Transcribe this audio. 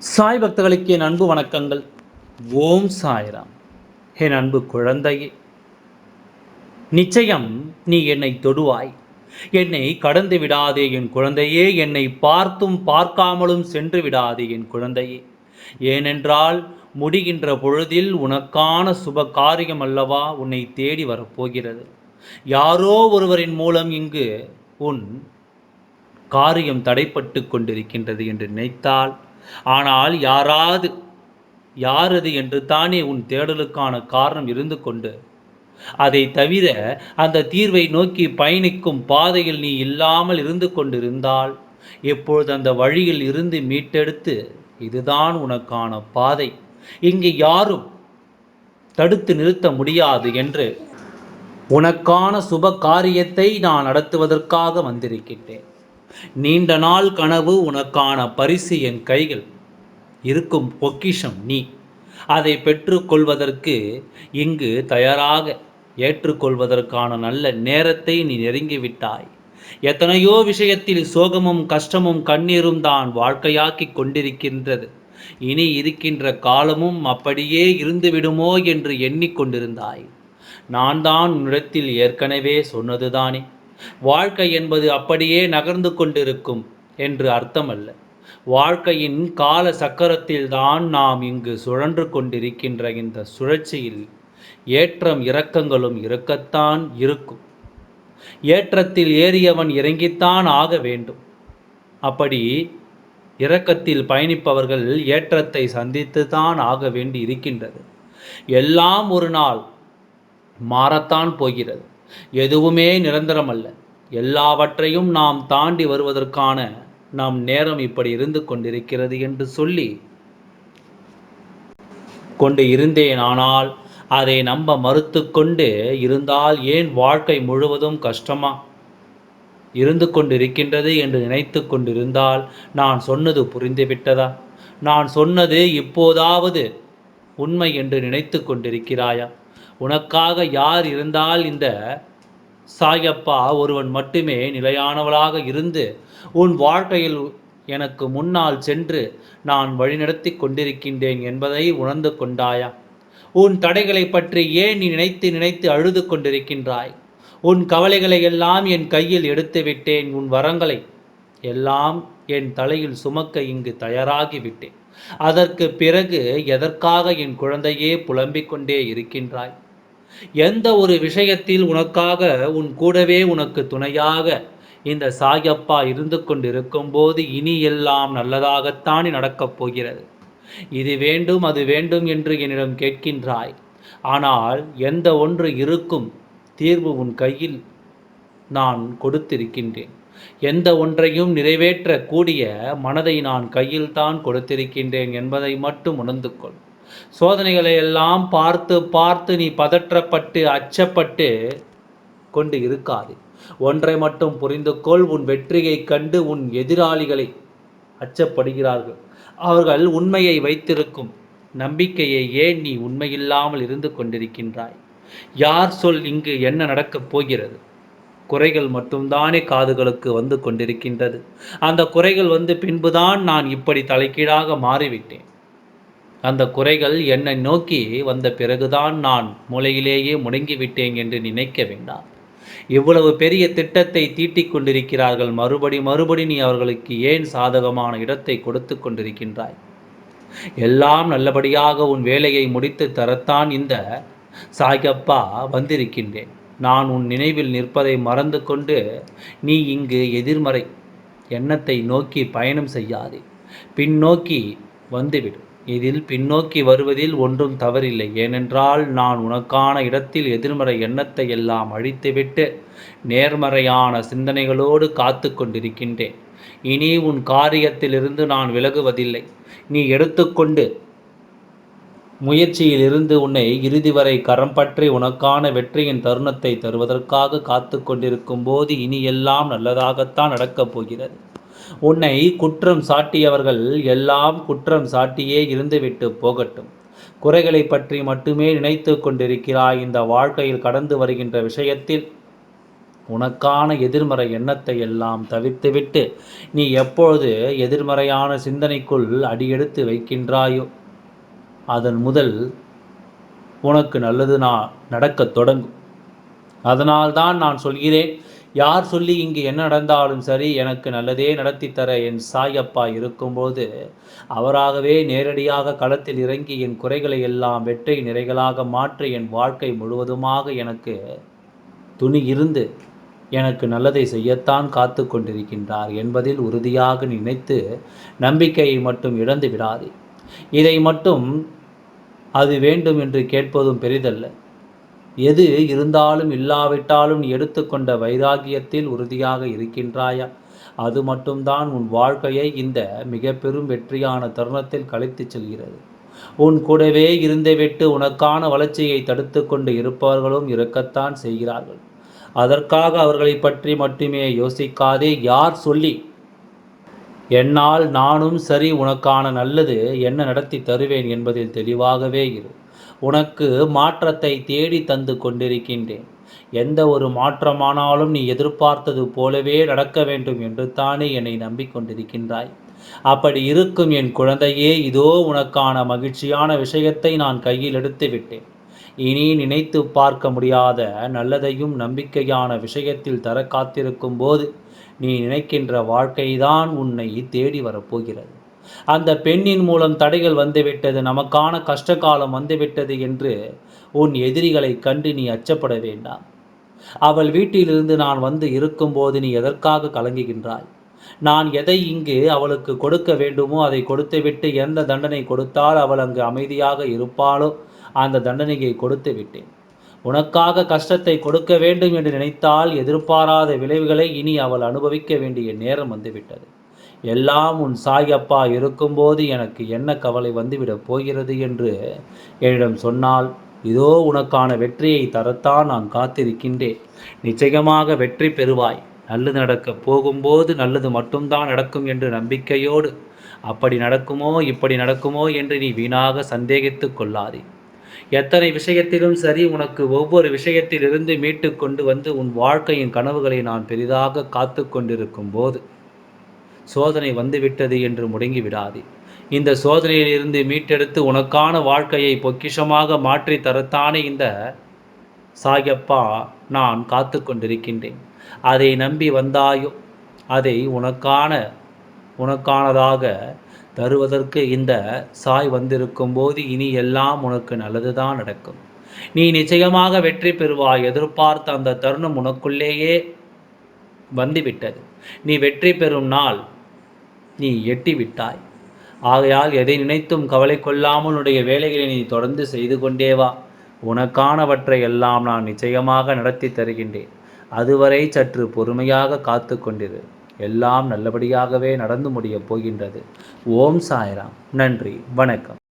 சாய் பக்தர்களுக்கு என் அன்பு வணக்கங்கள். ஓம் சாய்ராம். என் அன்பு குழந்தையே, நிச்சயம் நீ என்னை தொடுவாய். என்னை கடந்து விடாதே என் குழந்தையே. என்னை பார்த்தும் பார்க்காமலும் சென்று விடாதே என் குழந்தையே. ஏனென்றால் முடிகின்ற பொழுதில் உனக்கான சுப காரியம் அல்லவா உன்னை தேடி வரப்போகிறது. யாரோ ஒருவரின் மூலம் இங்கு உன் காரியம் தடைப்பட்டு கொண்டிருக்கின்றது என்று நினைத்தால், ஆனால் யாரது என்று தானே உன் தேடலுக்கான காரணம் இருந்து கொண்டு, அதை தவிர அந்த தீர்வை நோக்கி பயணிக்கும் பாதையில் நீ இல்லாமல் இருந்து கொண்டிருந்தால், எப்பொழுது அந்த வழியில் இருந்து மீட்டெடுத்து இதுதான் உனக்கான பாதை, இங்கு யாரும் தடுத்து நிறுத்த முடியாது என்று உனக்கான சுப காரியத்தை நான் நடத்துவதற்காக வந்திருக்கின்றேன். நீண்ட நாள் கனவு, உனக்கான பரிசு என் கைகள் இருக்கும் பொக்கிஷம் நீ. அதை பெற்றுக்கொள்வதற்கு இங்கு தயாராக ஏற்றுக்கொள்வதற்கான நல்ல நேரத்தை நீ நெருங்கிவிட்டாய். எத்தனையோ விஷயத்தில் சோகமும் கஷ்டமும் கண்ணீரும் தான் வாழ்க்கையாக்கி கொண்டிருக்கின்றது. இனி இருக்கின்ற காலமும் அப்படியே இருந்துவிடுமோ என்று எண்ணிக்கொண்டிருந்தாய். நான் தான் உன்னிடத்தில் ஏற்கனவே சொன்னதுதானே, வாழ்க்கை என்பது அப்படியே நகர்ந்து கொண்டிருக்கும் என்று அர்த்தமல்ல. வாழ்க்கையின் கால சக்கரத்தில்தான் நாம் இங்கு சுழன்று கொண்டிருக்கின்ற இந்த சுழற்சியில் ஏற்றம் இறக்கங்களும் இருக்கத்தான் இருக்கும். ஏற்றத்தில் ஏறியவன் இறங்கித்தான் ஆக வேண்டும். அப்படி இறக்கத்தில் பயணிப்பவர்கள் ஏற்றத்தை சந்தித்து தான் ஆக வேண்டி இருக்கின்றது. எல்லாம் ஒரு நாள் மாறத்தான் போகிறது. எதுவுமே நிரந்தரமல்ல. எல்லாவற்றையும் நாம் தாண்டி வருவதற்கான நம் நேரம் இப்படி இருந்து கொண்டிருக்கிறது என்று சொல்லி கொண்டு இருந்தேன். ஆனால் அதை நம்ப மறுத்து கொண்டு இருந்தால் ஏன் வாழ்க்கை முழுவதும் கஷ்டமா இருந்து கொண்டிருக்கின்றது என்று நினைத்து கொண்டிருந்தால், நான் சொன்னது புரிந்துவிட்டதா? நான் சொன்னது இப்போதாவது உண்மை என்று நினைத்து கொண்டிருக்கிறாயா? உனக்காக யார் இருந்தால் இந்த சாயப்பா ஒருவன் மட்டுமே நிலையானவளாக இருந்து உன் வாழ்க்கையில் எனக்கு முன்னால் சென்று நான் வழிநடத்தி கொண்டிருக்கின்றேன் என்பதை உணர்ந்து கொண்டாயா? உன் தடைகளை பற்றி ஏன் நீ நினைத்து நினைத்து அழுது கொண்டிருக்கின்றாய்? உன் கவலைகளை எல்லாம் என் கையில் எடுத்து விட்டேன். உன் வரங்களை எல்லாம் என் தலையில் சுமக்க இங்கு தயாராகிவிட்டேன். அதற்கு பிறகு எதற்காக என் குழந்தையே புலம்பிக் கொண்டே இருக்கின்றாய்? எந்த ஒரு விஷயத்தில் உனக்காக உன் கூடவே உனக்கு துணையாக இந்த சாயப்பா இருந்து கொண்டிருக்கும் போது இனி எல்லாம் நல்லதாகத்தானே நடக்கப் போகிறது. இது வேண்டும் அது வேண்டும் என்று என்னிடம் கேட்கின்றாய். ஆனால் எந்த ஒன்று இருக்கும் தீர்வு உன் கையில் நான் கொடுத்திருக்கின்றேன். எந்த ஒன்றையும் நிறைவேற்றக்கூடிய மனதை நான் கையில் தான் கொடுத்திருக்கின்றேன் என்பதை மட்டும் உணர்ந்து கொள். சோதனைகளை எல்லாம் பார்த்து பார்த்து நீ பதற்றப்பட்டு அச்சப்பட்டு கொண்டு இருக்காது. ஒன்றை மட்டும் புரிந்து கொள். உன் வெற்றியை கண்டு உன் எதிராளிகளை அச்சப்படுகிறார்கள். அவர்கள் உண்மையை வைத்திருக்கும் நம்பிக்கையை ஏன் நீ உண்மையில்லாமல் இருந்து கொண்டிருக்கின்றாய்? யார் சொல் இங்கு என்ன நடக்கப் போகிறது? குறைகள் மட்டும்தானே காதுகளுக்கு வந்து கொண்டிருக்கின்றது. அந்த குறைகள் வந்து பின்புதான் நான் இப்படி தலைகீழாக மாறிவிட்டேன். அந்த குறைகள் என்னை நோக்கி வந்த பிறகுதான் நான் மூலையிலேயே முடங்கிவிட்டேன் என்று நினைக்க வேண்டாம். இவ்வளவு பெரிய திட்டத்தை தீட்டிக் கொண்டிருக்கிறார்கள். மறுபடி நீ அவர்களுக்கு ஏன் சாதகமான இடத்தை கொடுத்து கொண்டிருக்கின்றாய்? எல்லாம் நல்லபடியாக உன் வேலையை முடித்து தரத்தான் இந்த சாயப்பா வந்திருக்கின்றேன். நான் உன் நினைவில் நிற்பதை மறந்து கொண்டு நீ இங்கு எதிர்மறை எண்ணத்தை நோக்கி பயணம் செய்யாதே. பின்னோக்கி வந்துவிடும். இதில் பின்னோக்கி வருவதில் ஒன்றும் தவறில்லை. ஏனென்றால் நான் உனக்கான இடத்தில் எதிர்மறை எண்ணத்தை எல்லாம் அழித்துவிட்டு நேர்மறையான சிந்தனைகளோடு காத்து கொண்டிருக்கின்றேன். இனி உன் காரியத்திலிருந்து நான் விலகுவதில்லை. நீ எடுத்துக்கொண்டு முயற்சியிலிருந்து உன்னை இறுதி வரை கரம் பற்றி உனக்கான வெற்றியின் தருணத்தை தருவதற்காக காத்து கொண்டிருக்கும் போது இனி எல்லாம் நல்லதாகத்தான் நடக்கப் போகிறது. உன்னை குற்றம் சாட்டியவர்கள் எல்லாம் குற்றம் சாட்டியே இருந்துவிட்டு போகட்டும். குறைகளை பற்றி மட்டுமே நினைத்து கொண்டிருக்கிறாய். இந்த வாழ்க்கையில் கடந்து வருகின்ற விஷயத்தில் உனக்கான எதிர்மறை எண்ணத்தை எல்லாம் தவிர்த்துவிட்டு நீ எப்பொழுது எதிர்மறையான சிந்தனைக்குள் அடியெடுத்து வைக்கின்றாயோ அதன் முதல் உனக்கு நல்லது நடக்கத் தொடங்கும். அதனால்தான் நான் சொல்கிறேன், யார் சொல்லி இங்கு என்ன நடந்தாலும் சரி, எனக்கு நல்லதே நடத்தி தர என் சாயப்பா இருக்கும்போது அவராகவே நேரடியாக களத்தில் இறங்கி என் குறைகளை எல்லாம் வெற்றி நிறைகளாக மாற்றி என் வாழ்க்கை முழுவதுமாக எனக்கு துணி இருந்து எனக்கு நல்லதை செய்யத்தான் காத்து கொண்டிருக்கின்றார் என்பதில் உறுதியாக நினைத்து நம்பிக்கையை மட்டும் இழந்து விடாதே. இதை மட்டும் அது வேண்டும் என்று கேட்பதும் பெரிதல்ல. எது இருந்தாலும் இல்லாவிட்டாலும் நீ எடுத்துக்கொண்ட வைராகியத்தில் உறுதியாக இருக்கின்றாயா? அது மட்டும்தான் உன் வாழ்க்கையை இந்த மிக பெரும் வெற்றியான தருணத்தில் கழித்துச் செல்கிறது. உன் கூடவே இருந்துவிட்டு உனக்கான வளர்ச்சியை தடுத்து கொண்டு இருப்பவர்களும் இருக்கத்தான் செய்கிறார்கள். அதற்காக அவர்களை பற்றி மட்டுமே யோசிக்காதே. யார் சொல்லி என்னால் நானும் சரி உனக்கான நல்லது என்ன நடத்தி தருவேன் என்பதில் தெளிவாகவே இரு. உனக்கு மாற்றத்தை தேடி தந்து கொண்டிருக்கின்றேன். எந்த ஒரு மாற்றமானாலும் நீ எதிர்பார்த்தது போலவே நடக்க வேண்டும் என்று தானே என்னை நம்பிக்கொண்டிருக்கின்றாய். அப்படி இருக்கும் என் குழந்தையே, இதோ உனக்கான மகிழ்ச்சியான விஷயத்தை நான் கையில் எடுத்து விட்டேன். இனி நினைத்து பார்க்க முடியாத நல்லதையும் நம்பிக்கையான விஷயத்தில் தர காத்திருக்கும் போது நீ நினைக்கின்ற வாழ்க்கைதான் உன்னை தேடி வரப்போகிறது. அந்த பெண்ணின் மூலம் தடைகள் வந்துவிட்டது, நமக்கான கஷ்டகாலம் வந்துவிட்டது என்று உன் எதிரிகளை கண்டு நீ அச்சப்பட வேண்டாம். அவள் வீட்டிலிருந்து நான் வந்து இருக்கும்போது நீ எதற்காக கலங்குகின்றாய்? நான் எதை இங்கு அவளுக்கு கொடுக்க வேண்டுமோ அதை கொடுத்துவிட்டு எந்த தண்டனை கொடுத்தால் அவள் அங்கு அமைதியாக இருப்பாளோ அந்த தண்டனையை கொடுத்து விட்டேன். உனக்காக கஷ்டத்தை கொடுக்க வேண்டும் என்று நினைத்தால் எதிர்பாராத விளைவுகளை இனி அவள் அனுபவிக்க வேண்டிய நேரம் வந்துவிட்டது. எல்லாம் உன் சாயப்பா இருக்கும்போது எனக்கு என்ன கவலை வந்துவிடப் போகிறது என்று என்னிடம் சொன்னால், இதோ உனக்கான வெற்றியை தரத்தான் நான் காத்திருக்கின்றேன். நிச்சயமாக வெற்றி பெறுவாய். நல்லது நடக்கப் போகும்போது நல்லது மட்டும்தான் நடக்கும் என்று நம்பிக்கையோடு, அப்படி நடக்குமோ இப்படி நடக்குமோ என்று நீ வீணாக சந்தேகித்து கொள்ளாதே. எத்தனை விஷயத்திலும் சரி, உனக்கு ஒவ்வொரு விஷயத்திலிருந்து மீட்டு கொண்டு வந்து உன் வாழ்க்கையின் கனவுகளை நான் பெரிதாக காத்து கொண்டிருக்கும் போது சோதனை வந்துவிட்டது என்று முடங்கி விடாதே. இந்த சோதனையிலிருந்து மீட்டெடுத்து உனக்கான வாழ்க்கையை பொக்கிஷமாக மாற்றி தரத்தானே இந்த சாயப்பா நான் காத்து கொண்டிருக்கின்றேன். அதை நம்பி வந்தாயோ அதை உனக்கானதாக தருவதற்கு இந்த சாய் வந்திருக்கும் போது இனி எல்லாம் உனக்கு நல்லதுதான் நடக்கும். நீ நிச்சயமாக வெற்றி பெறுவாய். எதிர்பார்த்த அந்த தருணம் உனக்குள்ளேயே வந்துவிட்டது. நீ வெற்றி பெறும் நாள் நீ எட்டிவிட்டாய். ஆகையால் எதை நினைத்தும் கவலை கொள்ளாமல் உன்னுடைய வேலைகளை நீ தொடர்ந்து செய்து கொண்டே வா. உனக்கானவற்றை எல்லாம் நான் நிச்சயமாக நடத்தி தருகின்றேன். அதுவரை சற்று பொறுமையாக காத்து கொண்டிரு. எல்லாம் நல்லபடியாகவே நடந்து முடியப் போகின்றது. ஓம் சாய்ராம். நன்றி, வணக்கம்.